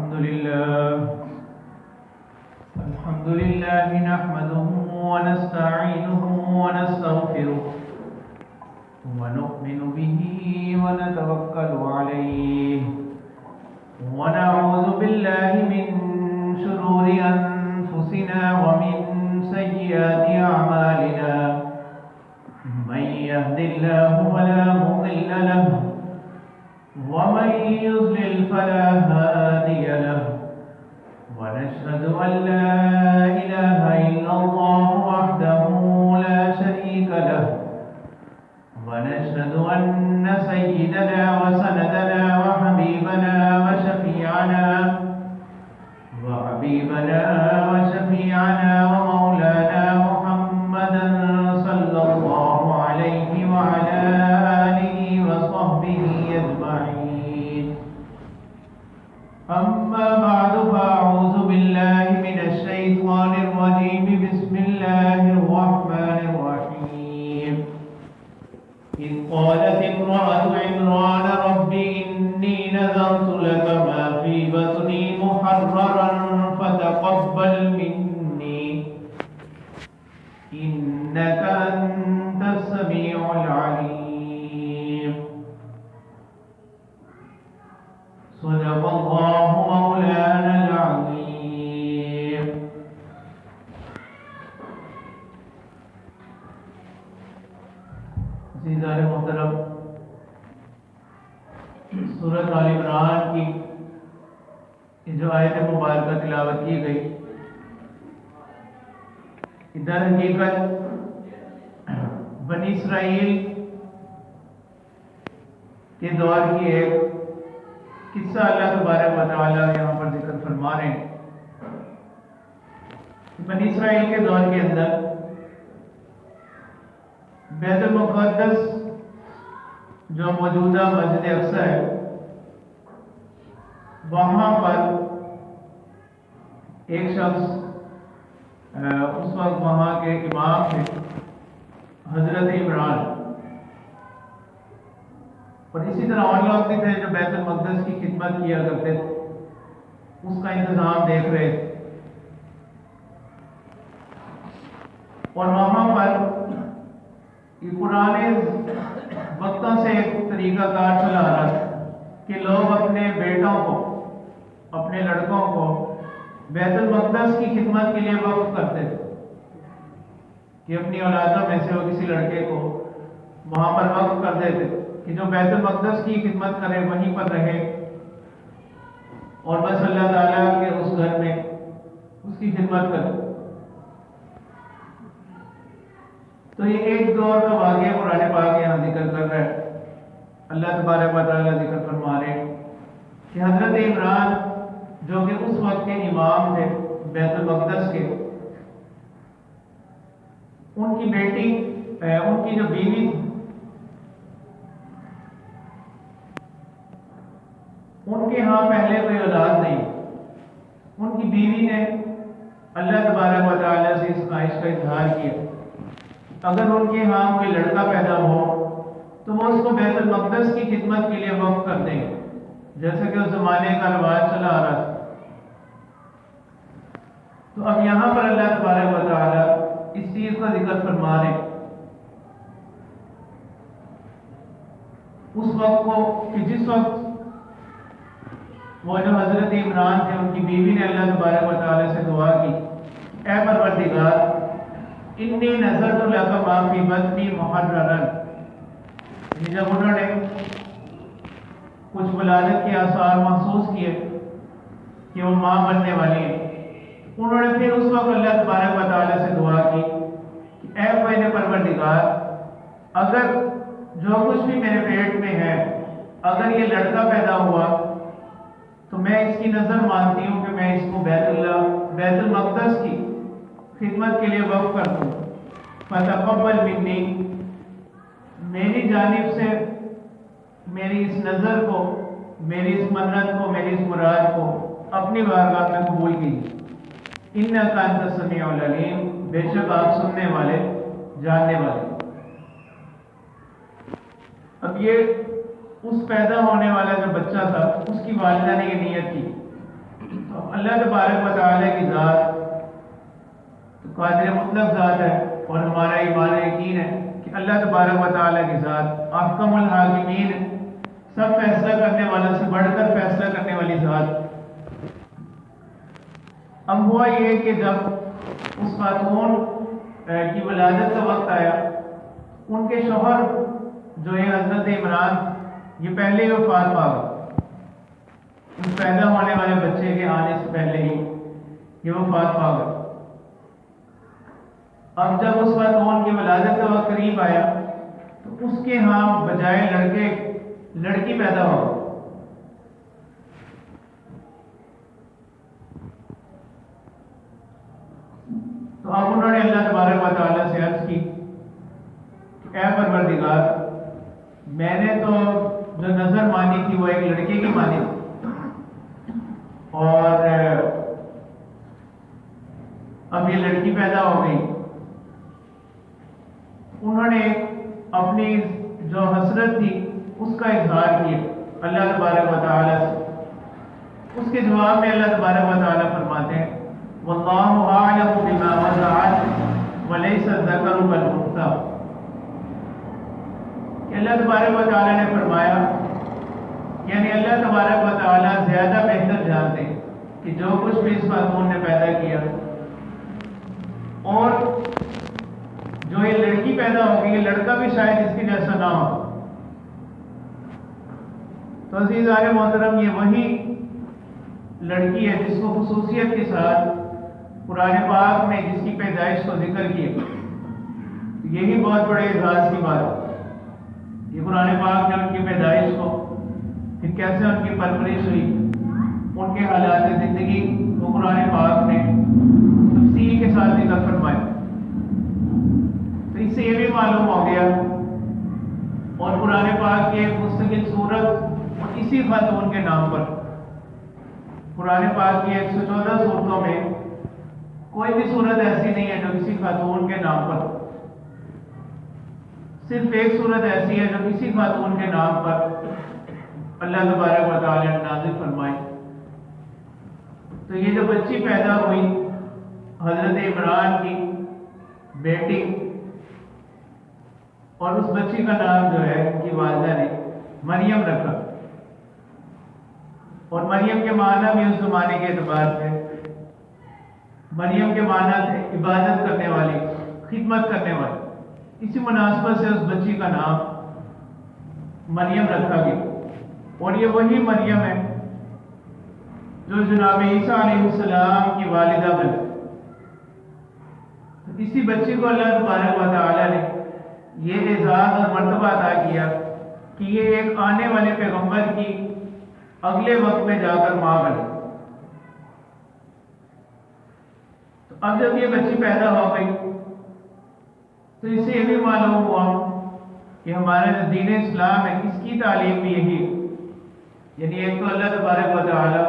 الحمد لله نحمده ونستعينه ونستغفره ونؤمن به ونتوكل عليه ونعوذ بالله من شرور أنفسنا ومن سيئات أعمالنا من يهد الله فلا مضل له ومن يضلل فلا هادي له ونشهد أن لا إله إلا الله وحده لا شريك له ونشهد أن سيدنا وسندنا وحبيبنا وشفيعنا ومولانا محمدا صلى الله عليه وعلى آله وصحبه أجمعين. أما بعد فأعوذ بالله من الشيطان الرجيم. بسم الله الرحمن الرحيم. إذ قالت امرأة عمران رب إني نذرت لك ما في بطني محررا فتقبل مني إنك أنت السميع العليم. صدق الله مولانا العظيم. عزیزان محترم، سورۃ آل عمران کی جو آیت مبارکہ تلاوت کی گئی، در حقیقت بنی اسرائیل کے دور کی ایک قصہ اللہ تبارک و تعالیٰ یہاں پر ذکر فرما رہے ہیں. بنی اسرائیل کے دور کے اندر بیت المقدس جو موجودہ مسجد اقصی ہے، وہاں پر ایک شخص اس وقت وہاں کے امام تھے حضرت عمران، اور اسی طرح اور لوگ بھی تھے جو بیت المقدس کی خدمت کیا کرتے تھے، اس کا انتظام دیکھ رہے تھے. اور وہاں پر یہ پرانے وقتوں سے ایک طریقہ کار چلا رہا تھا کہ لوگ اپنے بیٹوں کو، اپنے لڑکوں کو بیت المقدس کی خدمت کے لیے وقف کرتے تھے کہ اپنی اولادوں میں سے وہ کسی لڑکے کو وہاں پر وقف کر دیتے کہ جو بیت المقدس کی خدمت کرے، وہیں پر رہے اور بس اللہ تعالیٰ کے اس گھر میں اس کی خدمت کرے. تو یہ ایک دور کا واقعہ قرآن پاک یہاں ذکر کر رہا ہے. اللہ تبارک و تعالیٰ ذکر فرما رہے ہیں کہ حضرت عمران جو کہ اس وقت کے امام تھے بیت المقدس کے، ان کی بیٹی، ان کی جو بیوی تھی، ان کے ہاں پہلے کوئی اولاد نہیں. ان کی بیوی نے اللہ تبارک و تعالیٰ سے اس خواہش کا اظہار کیا اگر ان کے ہاں کوئی لڑکا پیدا ہو تو وہ اس کو بیت المقدس کی خدمت کے لیے وقف کر دیں گے، جیسا کہ اس زمانے کا رواج چلا آ رہا تھا. تو اب یہاں پر اللہ تبارک و تعالیٰ اس چیز کا ذکر فرما رہے ہیں اس وقت کو کہ جس وقت وہ جو حضرت عمران تھے، ان کی بیوی نے اللہ تبارک و تعالیٰ سے دعا کی، اے پروردگار انی نذرت لک ما فی بطنی محررا. جب انہوں نے کچھ ولادت کے آثار محسوس کیے کہ وہ ماں بننے والی ہیں، انہوں نے پھر اس وقت اللہ تبارک و تعالیٰ سے دعا کی کہ اے میرے پروردگار، اگر جو کچھ بھی میرے پیٹ میں ہے، اگر یہ لڑکا پیدا ہوا تو میں اس کی نظر مانتی ہوں کہ میں اس کو بیت المقدس کی خدمت کے لیے وقف کر دوں. فتقبل منی، میری جانب سے میری اس نظر کو، میری اس منت کو، میری اس مراد کو اپنی بارگاہ میں قبول کیجیے. انک انت السمیع العلیم، بے شک آپ سننے والے، جاننے والے. اب یہ اس پیدا ہونے والا جو بچہ تھا، اس کی والدہ نے یہ نیت کی تو اللہ تبارک و تعالیٰ کی ذات تو قادر مطلق ذات ہے، اور ہمارا ایمان یقین ہے کہ اللہ تبارک و تعالیٰ کی ذات احکم الحاکمین ہے، سب فیصلہ کرنے والا سے بڑھ کر فیصلہ کرنے والی ذات۔ اب ہوا یہ کہ جب اس خاتون کی ولادت کا وقت آیا، ان کے شوہر جو ہے حضرت عمران، یہ پہلے ہی وفات پا گئے، اس پیدا ہونے والے بچے کے آنے سے پہلے ہی یہ وفات پا گئے۔ اب جب اس خاتون کی ولادت کا وقت قریب آیا تو اس کے ہاں بجائے لڑکے لڑکی پیدا ہو گئی۔ تو اب انہوں نے اللہ تبارک و تعالیٰ سے عرض کی کہ اے پروردگار، میں نے تو جو نظر مانی تھی وہ ایک لڑکے کی مانی تھی، اور اب یہ لڑکی پیدا ہو گئی۔ انہوں نے اپنی جو حسرت تھی اس کا اظہار کیا اللہ تبارک و تعالیٰ سے۔ اس کے جواب میں اللہ تبارک و تعالیٰ فرماتے ہیں وَاللَّهُ أَعْلَمُ بِمَا وَضَعَتْ وَلَيْسَ الذَّكَرُ كَالْأُنثَىٰ، کہ اللہ تبارک و تعالیٰ نے فرمایا، یعنی اللہ تبارک و تعالیٰ زیادہ بہتر جانتے ہیں کہ جو کچھ بھی اس خاتون نے پیدا کیا، اور جو یہ لڑکی پیدا ہوگی یہ لڑکا بھی شاید اس کے جیسا نہ ہو۔ تو عزیزان محترم، یہ وہی لڑکی ہے جس کو خصوصیت کے ساتھ قرآن پاک میں جس کی پیدائش کو ذکر کیا، یہی بہت بڑے اعزاز کی بات ہے۔ یہ قرآن پاک نے ان کی پیدائش کو، پھر کیسے ان کی پرورش ہوئی، ان کے حالات زندگی کو قرآن پاک نے تفصیل کے ساتھ ذکر فرمایا۔ تو اس سے یہ بھی معلوم ہو گیا، اور قرآن پاک کی ایک مستقل سورت اور اسی خاتون کے نام پر، قرآن پاک کی 114 سورتوں میں کوئی بھی سورت ایسی نہیں ہے جو کسی خاتون کے نام پر، صرف ایک سورت ایسی ہے جو کسی خاتون کے نام پر اللہ تبارک و تعالیٰ نے نازل فرمائی۔ تو یہ جو بچی پیدا ہوئی حضرت عمران کی بیٹی، اور اس بچی کا نام جو ہے ان کی والدہ نے مریم رکھا، اور مریم کے معنی بھی اس زمانے کے اعتبار سے، مریم کے معنی تھے عبادت کرنے والی، خدمت کرنے والی، اسی مناسبت سے اس بچی کا نام مریم رکھا گیا۔ اور یہ وہی مریم ہے جو جناب عیسیٰ علیہ السلام کی والدہ بنی۔ اسی بچی کو اللہ تبارک و تعالیٰ نے یہ اعزاز اور مرتبہ عطا کیا کہ یہ ایک آنے والے پیغمبر کی اگلے وقت میں جا کر ماں بنے۔ تو اب جب یہ بچی پیدا ہو گئی تو اس سے یہ بھی معلوم ہوا کہ ہمارا جو دین اسلام ہے اس کی تعلیم بھی یہی ہے، یعنی ایک تو اللہ تبارک و تعالیٰ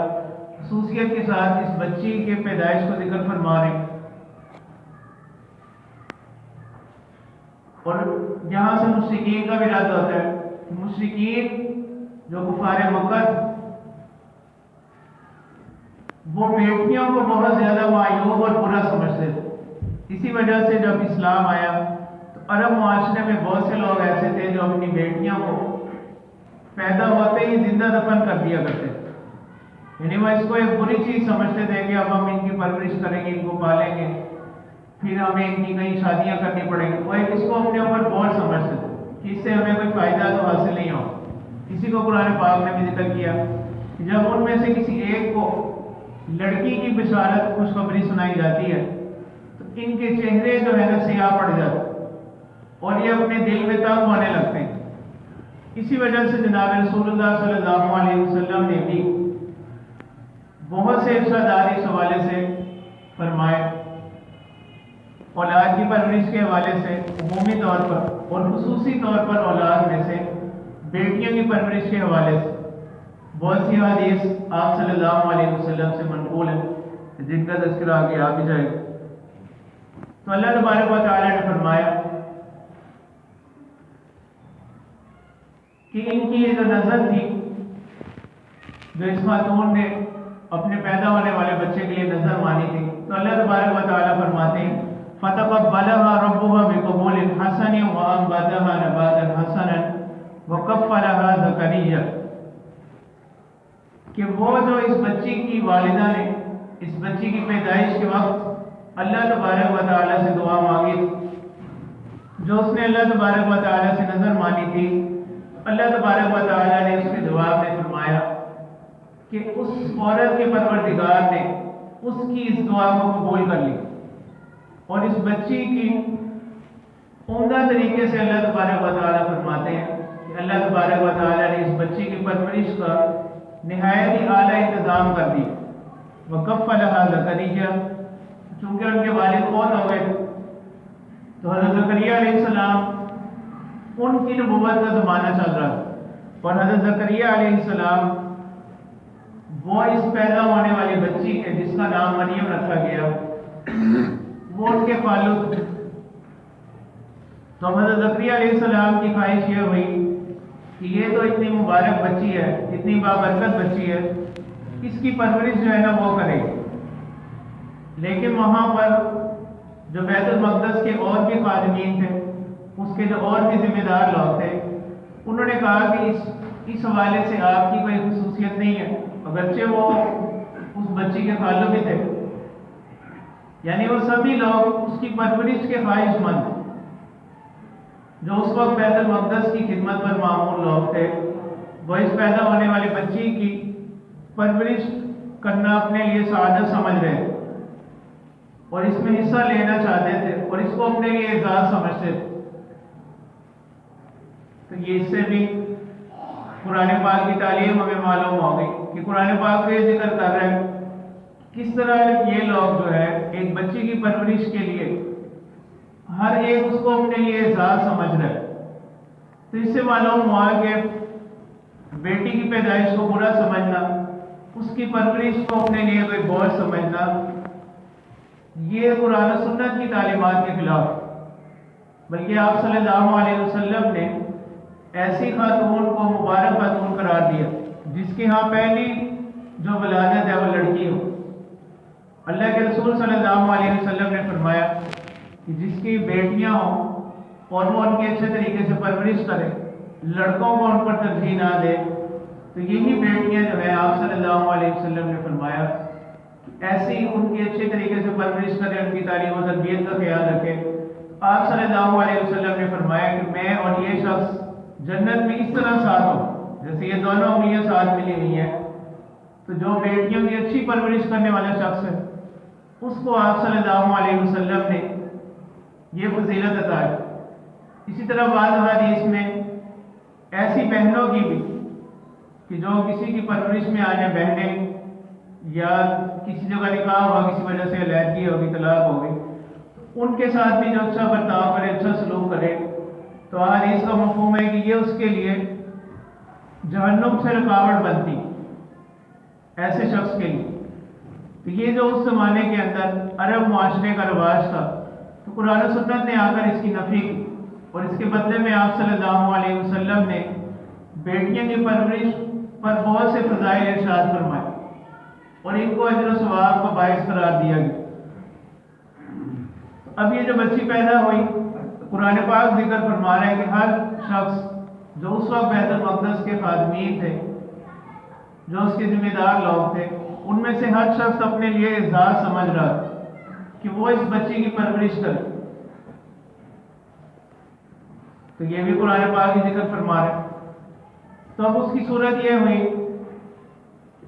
خصوصیت کے ساتھ اس بچی کے پیدائش کو ذکر فرما رہے ہیں، اور یہاں سے مشرکین کا بھی رد ہوتا ہے۔ مشرکین جو کفار مکہ، وہ بیٹیوں کو بہت زیادہ معیوب اور برا سمجھتے تھے۔ اسی وجہ سے جب اسلام آیا تو عرب معاشرے میں بہت سے لوگ ایسے تھے جو اپنی بیٹیوں کو پیدا ہوتے ہی زندہ دفن کر دیا کرتے تھے، یعنی وہ اس کو ایک بری چیز سمجھتے تھے کہ اب ہم ان کی پرورش کریں گے، ان کو پالیں گے، پھر ہمیں ان کی کئی شادیاں کرنی پڑیں گی۔ وہ ایک اس کو اپنے اوپر بوجھ سمجھتے تھے کہ اس سے ہمیں کوئی فائدہ تو حاصل نہیں ہو۔ اسی کو قرآن پاک نے بھی ذکر کیا کہ جب ان میں سے کسی ایک کو لڑکی کی بشارت خوشخبری سنائی جاتی ہے تو ان کے چہرے جو ہے نا سیاہ پڑ جاتے اور یہ اپنے دل میں تنگ ہونے لگتے ہیں۔ اسی وجہ سے جناب رسول اللہ صلی اللہ علیہ وسلم نے بھی بہت سے ارشادات اس حوالے سے فرمائے، اولاد کی پرورش کے حوالے سے عمومی طور پر اور خصوصی طور پر اولاد میں سے بیٹیوں کی پرورش کے حوالے سے بہت سی حدیث آپ صلی اللہ علیہ وسلم سے منقول ہے جن کا تذکرہ آگے آ بھی جائے گا۔ تو اللہ تبارک و تعالیٰ نے فرمایا کہ ان کی یہ جو نظر تھی جو اس خاتون نے اپنے پیدا ہونے والے بچے کے لیے نظر مانی تھی، تو اللہ تبارک و تعالیٰ فرماتے ہیں فَتَقَبَّلَهَا رَبُّهَا بِقَبُولٍ حَسَنٍ وَأَنبَتَهَا نَبَاتًا حَسَنًا وَكَفَّلَهَا زَكَرِيَّا، کہ وہ جو اس بچی کی والدہ نے اس بچی کی پیدائش کے وقت اللہ تبارک و تعالیٰ سے دعا مانگی، جو اس نے اللہ تبارک و تعالیٰ سے نظر مانی تھی، اللہ تبارک و تعالیٰ نے اس کے جواب میں فرمایا کہ اس عورت کے پروردگار نے اس کی اس دعا کو قبول کر لی، اور اس بچی کی عمدہ طریقے سے اللہ تبارک و تعالیٰ فرماتے ہیں کہ اللہ تبارک و تعالیٰ نے اس بچی کی پرورش کا نہایت ہی اعلیٰ انتظام کر دی۔ وَكَفَّلَهَا زَكَرِيَّا، چونکہ ان کے والد فوت ہو گئے تو حضرت زکریا علیہ السلام ان کی نبوت کا زمانہ چل رہا، اور حضرت زکریا علیہ السلام وہ اس پیدا ہونے والی بچی کے جس کا نام مریم رکھا گیا وہ ان کے خالق تھے۔ تو حضرت زکریا علیہ السلام کی خواہش یہ ہوئی کہ یہ تو اتنی مبارک بچی ہے، اتنی بابرکت بچی ہے، اس کی پرورش جو ہے نا وہ کرے، لیکن وہاں پر جو بیت المقدس کے اور بھی خادمین تھے، اس کے جو اور بھی ذمہ دار لوگ تھے، انہوں نے کہا کہ اس حوالے سے آپ کی کوئی خصوصیت نہیں ہے، اگرچہ وہ اس بچی کے خالق بھی تھے، یعنی وہ سبھی لوگ اس کی پرورش کے خواہش مند جو اس وقت بیت المقدس کی خدمت پر معمور لوگ تھے، وہ اس پیدا ہونے والی بچی کی پرورش کرنا اپنے لیے سعادت سمجھ رہے تھے، اور اس میں حصہ لینا چاہتے تھے، اور اس کو اپنے لیے اعزاز سمجھتے تھے۔ تو یہ اس سے بھی قرآن پاک کی تعلیم ہمیں معلوم ہو گئی کہ قرآن پاک کو یہ ذکر کر رہا ہے کس طرح یہ لوگ جو ہے ایک بچی کی پرورش کے لیے ہر ایک اس کو اپنے لیے اعزاز سمجھ رہا ہے۔ تو اس سے معلوم ہوا کہ بیٹی کی پیدائش کو برا سمجھنا، اس کی پرورش کو اپنے لیے کوئی بوجھ سمجھنا، یہ قرآن و سنت کی تعلیمات کے خلاف، بلکہ آپ صلی اللہ علیہ وسلم نے ایسی خاتون کو مبارک خاتون قرار دیا جس کی ہاں پہلی جو ولادت ہے وہ لڑکی ہو۔ اللہ کے رسول صلی اللہ علیہ وسلم نے فرمایا کہ جس کی بیٹیاں ہوں اور وہ ان کی اچھے طریقے سے پرورش کرے، لڑکوں کو ان پر ترجیح نہ دے، تو یہی بیٹیاں جو ہیں آپ صلی اللہ علیہ وسلم نے فرمایا ایسی ان کی اچھے طریقے سے پرورش کرے، ان کی تعلیم و تربیت کا خیال رکھے۔ آپ صلی اللہ علیہ وسلم نے فرمایا کہ میں اور یہ شخص جنت میں اس طرح ساتھ ہو جیسے یہ دونوں انگلیاں ساتھ ملی ہوئی ہیں۔ تو جو بیٹیوں کی اچھی پرورش کرنے والا شخص ہے اس کو آپ صلی اللہ علیہ وسلم نے یہ فضیلت عطا ہے۔ اسی طرح بعض حدیث میں ایسی بہنوں کی بھی کہ جو کسی کی پرورش میں آنے بہنیں یا کسی جگہ نکاح ہوا، کسی وجہ سے علیحدگی ہوگی، طلاق ہوگی، ان کے ساتھ بھی جو اچھا برتاؤ کرے، اچھا سلوک کرے، تو حدیث کا مفہوم ہے کہ یہ اس کے لیے جہنم سے رکاوٹ بنتی ایسے شخص کے لیے۔ تو یہ جو اس زمانے کے اندر عرب معاشرے کا رواج تھا، تو قرآن و سنت نے آ کر اس کی نفی کی، اور اس کے بدلے میں آپ صلی اللہ علیہ وسلم نے بیٹیوں کی پرورش پر بہت سے فضائل ارشاد فرمائے اور ان کو اجر و ثواب کا باعث قرار دیا گیا۔ اب یہ جو بچی پیدا ہوئی، قرآن پاک ذکر فرما رہا ہے کہ ہر شخص جو اس وقت بیت المقدس کے خادمین تھے، جو اس کے ذمہ دار لوگ تھے، ان میں سے ہر شخص اپنے لیے اعزاز سمجھ رہا تھا کہ وہ اس بچی کی پرورش کرے۔ تو یہ بھی قرآن پاک ہی ذکر فرما رہے ہیں۔ تو اب اس کی صورت یہ ہوئی،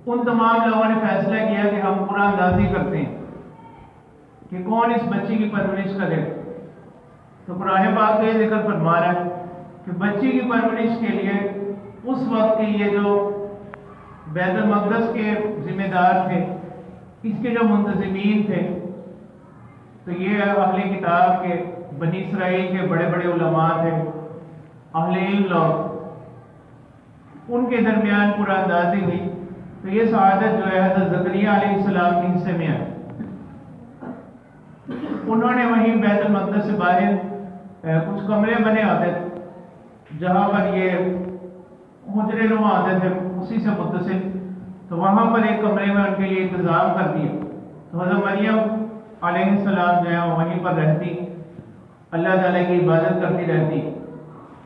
ان تمام لوگوں نے فیصلہ کیا کہ ہم قرآن اندازی کرتے ہیں کہ کون اس بچی کی پرورش کرے۔ تو قرآن پاک یہ ذکر فرما رہا ہے کہ بچی کی پرورش کے لیے اس وقت کے یہ جو بیت المقدس کے ذمہ دار تھے، اس کے جو منتظمین تھے، تو یہ اہل کتاب کے بنی اسرائیل کے بڑے بڑے علماء تھے، اہل علم لوگ، ان کے درمیان قرآن اندازی ہوئی۔ تو یہ سعادت جو ہے حضرت زکریا علیہ السلام کے حصے میں ہے۔ انہوں نے وہیں بیت المقدس سے باہر کچھ کمرے بنے ہوتے تھے جہاں پر یہ حجرے نما ہوتے تھے، اسی سے متصل۔ تو تو وہاں پر ایک کمرے میں ان کے لیے انتظام کر دیا. تو حضرت مریم علیہ السلام جو ہے وہیں پر رہتی، اللہ تعالیٰ کی عبادت کرتی رہتی.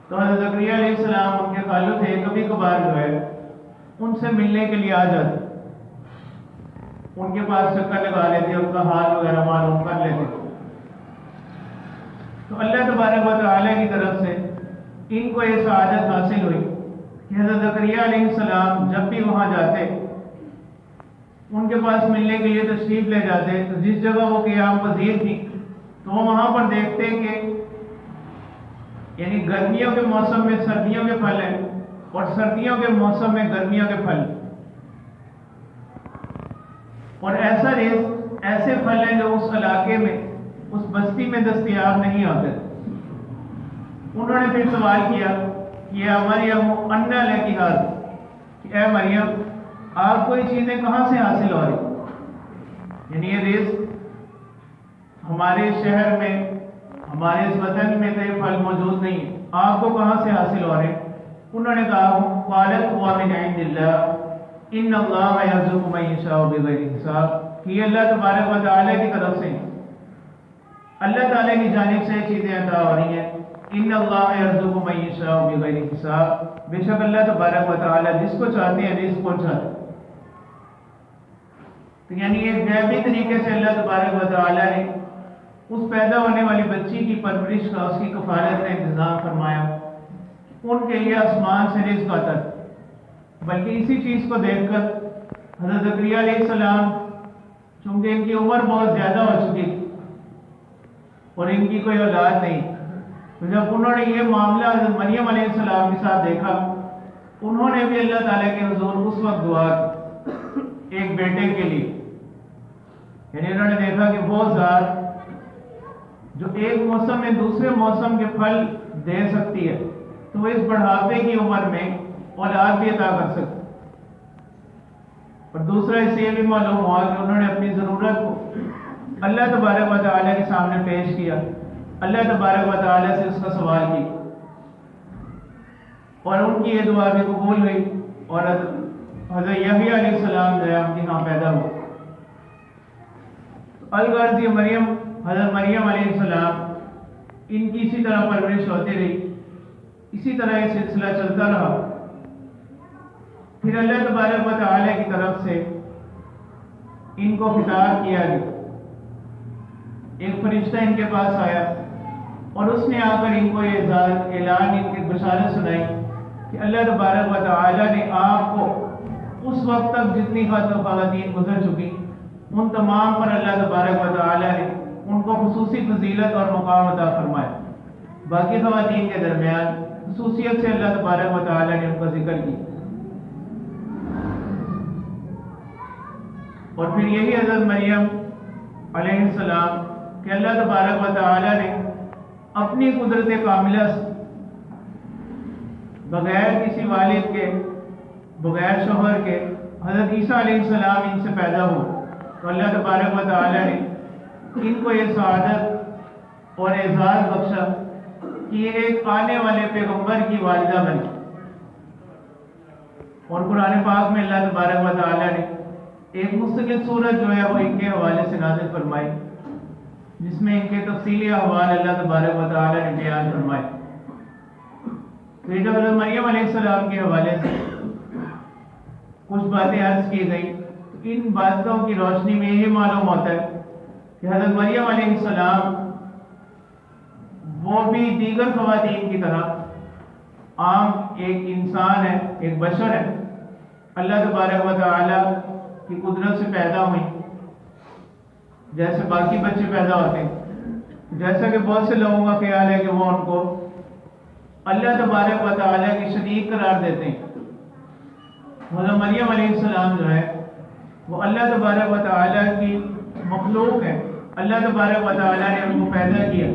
تو حضرت زکریا علیہ السلام ان کے خالو تھے، کبھی کبھار جو ہے ان سے ملنے کے لیے آ جاتے، ان کے پاس چکر لگا لیتے، ان کا حال وغیرہ معلوم کر لیتے. تو اللہ تبارک و تعالیٰ کی طرف سے ان کو یہ سعادت حاصل ہوئی کہ حضرت زکریا علیہ السلام جب بھی وہاں جاتے، ان کے پاس ملنے کے لیے تشریف لے جاتے، تو جس جگہ وہ قیام پذیر تھی تو وہ وہاں پر دیکھتے کہ یعنی گرمیوں کے موسم میں سردیوں کے پھل ہیں اور سردیوں کے موسم میں گرمیوں کے پھل، اور ایسا رزق، ایسے پھل ہیں جو اس علاقے میں، اس بستی میں دستیاب نہیں ہوتے. انہوں نے پھر سوال کیا کہ یا مریم انا لکی ھذا، کہ اے مریم آپ کو یہ چیزیں کہاں سے حاصل ہو رہی، یعنی یہ رزق ہمارے شہر میں، ہمارے اس وطن میں تو یہ پھل موجود نہیں ہے، آپ کو کہاں سے حاصل ہو رہے ہیں؟ انہوں نے کہا قالت هو من عند اللہ ان اللہ یرزق من یشاء بغیر حساب، کہ یہ اللہ تبارک و تعالیٰ کی طرف سے، اللہ تعالیٰ کی جانب سے یہ چیزیں عطا ہو رہی ہیں. ان اللہ یرزق من یشاء بغیر حساب، بے شک اللہ تبارک و تعالیٰ جس کو چاہتے ہیں رزق پہنچاتے ہیں. تو یعنی ایک غیبی طریقے سے اللہ تبارک و تعالیٰ نے اس پیدا ہونے والی بچی کی پرورش کا، اس کی کفالت کا انتظام فرمایا. ان کے لیے آسمان سے رزق آتا ہے. بلکہ اسی چیز کو دیکھ کر حضرت زکریا علیہ السلام، چونکہ ان کی عمر بہت زیادہ ہو چکی تھی اور ان کی کوئی اولاد نہیں، تو جب انہوں نے یہ معاملہ حضرت مریم علیہ السلام کے ساتھ دیکھا، انہوں نے بھی اللہ تعالیٰ کے حضور اس وقت دعا کی ایک بیٹے کے لیے. یعنی انہوں نے دیکھا کہ وہ ذات جو ایک موسم میں دوسرے موسم کے پھل دے سکتی ہے، تو وہ اس بڑھاپے کی عمر میں اولاد بھی عطا کر سکتی. اور دوسرا اس سے یہ بھی معلوم ہوا کہ انہوں نے اپنی ضرورت کو اللہ تبارک و تعالیٰ کے سامنے پیش کیا، اللہ تبارک و تعالیٰ سے اس کا سوال کی، اور ان کی یہ دعا بھی قبول ہوئی، اور حضرت یحییٰ علیہ السلام جو ہے ان کے ہاں پیدا ہوا. الغرض یہ مریم، حضرت مریم علیہ السلام، ان کی اسی طرح پرورش ہوتی رہی، اسی طرح یہ سلسلہ چلتا رہا. پھر اللہ تبارک و تعالیٰ کی طرف سے ان کو خطاب کیا گیا. ایک فرشتہ ان کے پاس آیا اور اس نے آ کر ان کو یہ اعلان، ان کی بشارت سنائی کہ اللہ تبارک و تعالیٰ نے آپ کو اس وقت تک جتنی خواتین گزر چکی، ان تمام پر اللہ تبارک و تعالیٰ نے ان کو خصوصی فضیلت اور مقام عطا فرمایا. باقی خواتین کے درمیان خصوصیت سے اللہ تبارک و تعالیٰ نے ان کا ذکر کیا. اور پھر یہی حضرت مریم علیہ السلام کہ اللہ تبارک و تعالیٰ نے اپنی قدرت کاملہ سے بغیر کسی والد کے، بغیر شوہر کے، حضرت عیسیٰ علیہ السلام ان سے پیدا ہوئے. تو اللہ تبارک و تعالیٰ نے ان کو یہ سعادت اور اعزاز بخشا کہ یہ ایک آنے والے پیغمبر کی والدہ بنی. اور قرآن پاک میں اللہ تبارک و تعالیٰ نے ایک مستقل صورت جو ہے وہ ان کے حوالے سے نازل فرمائی، جس میں ان کے تفصیلی احوال اللہ تبارک و تعالیٰ نے بیان فرمائے. تو یہ جب حضرت مریم علیہ السلام کے حوالے سے کچھ باتیں عرض کی گئی، تو ان باتوں کی روشنی میں یہ معلوم ہوتا ہے کہ حضرت مریم علیہ السلام وہ بھی دیگر خواتین کی طرح عام ایک انسان ہے، ایک بشر ہے، اللہ تبارک و تعالیٰ کی قدرت سے پیدا ہوئی جیسے باقی بچے پیدا ہوتے ہیں. جیسا کہ بہت سے لوگوں کا خیال ہے کہ وہ ان کو اللہ تبارک و تعالیٰ کی شریک قرار دیتے ہیں. حضرت مریم علیہ السلام جو ہے وہ اللہ تبارک و تعالیٰ کی مخلوق ہے. اللہ تبارک و تعالیٰ نے ان کو پیدا کیا،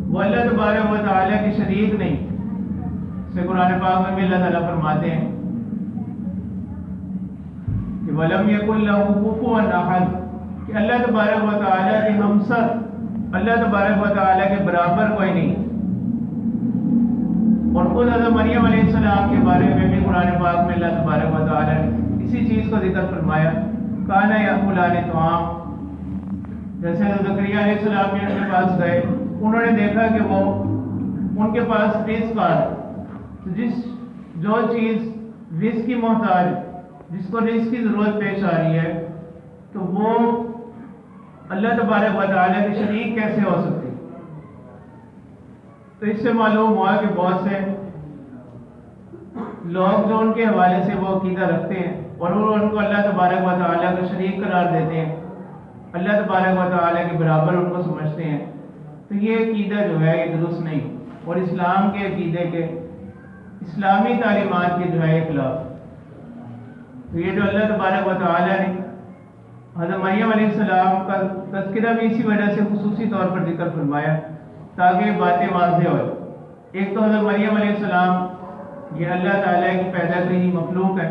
وہ اللہ تبارک و تعالیٰ کی شریک نہیں. سے قرآن پاک میں بھی اللہ تعالیٰ فرماتے ہیں کہ وَلَمْ يَكُنْ لَهُ كُفُوًا أَحَدٌ، کہ اللہ تبارک و تعالیٰ کے ہمسر، اللہ تبارک و تعالیٰ کے برابر کوئی نہیں. اور خود حضرت مریم علیہ السلام کے بارے میں بھی قرآن پاک میں اللہ تبارک و تعالیٰ نے اسی چیز کو ذکر فرمایا، کانا یاکلان طعام، جیسے زکریا علیہ السلام ان کے پاس گئے، انہوں نے دیکھا کہ وہ ان کے پاس رزق آ رہا ہے، جو چیز رزق کی محتاج، جس کو رزق کی ضرورت پیش آ رہی ہے، تو وہ اللہ تبارک و تعالیٰ کے شریک کیسے ہو سکتی؟ تو اس سے معلوم ہوا کہ بہت سے لوگ جو ان کے حوالے سے وہ عقیدہ رکھتے ہیں اور وہ ان کو اللہ تبارک و تعالیٰ کا شریک قرار دیتے ہیں، اللہ تبارک و تعالیٰ کے برابر ان کو سمجھتے ہیں، تو یہ عقیدہ جو ہے یہ درست نہیں، اور اسلام کے عقیدے کے، اسلامی تعلیمات کے جو ہے خلاف۔ تو یہ جو اللہ تبارک و تعالیٰ نے حضرت مریم علیہ السلام کا تذکرہ بھی اسی وجہ سے خصوصی طور پر ذکر فرمایا تاکہ باتیں واضح ہو۔ ایک تو حضرت مریم علیہ السلام یہ اللہ تعالیٰ کی پیدا کی ہوئی مخلوق ہے،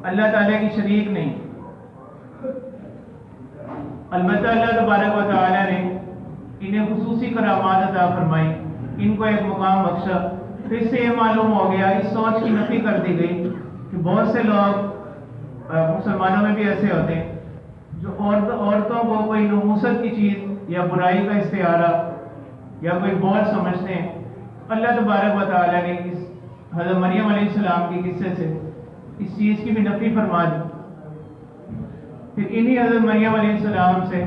اللہ تعالیٰ کی شریک نہیں، البتہ اللہ تبارک و تعالیٰ نے انہیں خصوصی کرامات عطا فرمائی، ان کو ایک مقام بخشا۔ تو اس سے یہ معلوم ہو گیا، اس سوچ کی نفی کر دی گئی کہ بہت سے لوگ مسلمانوں میں بھی ایسے ہوتے ہیں جو عورتوں کو کوئی نحوست کی چیز یا برائی کا استعارہ یا کوئی بول سمجھتے ہیں۔ اللہ تبارک و تعالیٰ نے اس حضرت مریم علیہ السلام کے قصے سے اس چیز کی بھی نفی فرما دی۔ پھر انہی حضرت مریم علیہ السلام سے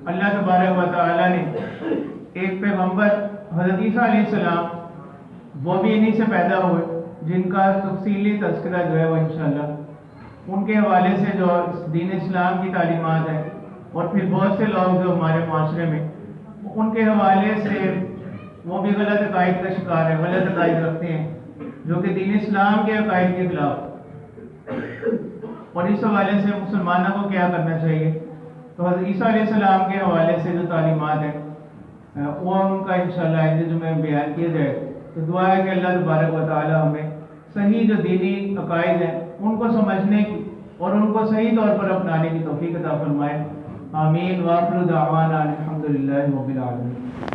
اللہ تبارک و تعالیٰ نے ایک پیغمبر حضرت عیسیٰ علیہ السلام، وہ بھی انہی سے پیدا ہوئے، جن کا تفصیلی تذکرہ جو ہے وہ انشاءاللہ ان کے حوالے سے جو دین اسلام کی تعلیمات ہیں، اور پھر بہت سے لوگ جو ہمارے معاشرے میں ان کے حوالے سے وہ بھی غلط عقائد کا شکار ہیں، غلط عقائد رکھتے ہیں جو کہ دین اسلام کے عقائد کے خلاف، اور اس حوالے سے مسلمانوں کو کیا کرنا چاہیے۔ تو حضرت عیسیٰ علیہ السلام کے حوالے سے جو تعلیمات ہیں وہ ان کا انشاءاللہ آئندہ جمعے میں بیان کیا جائے۔ تو دعا ہے کہ اللہ تبارک و تعالیٰ ہمیں صحیح جو دینی عقائد ہیں ان کو سمجھنے کی اور ان کو صحیح طور پر اپنانے کی توفیق عطا فرمائے۔ آمین۔ وآخر دعوانا الحمدللہ رب العالمین۔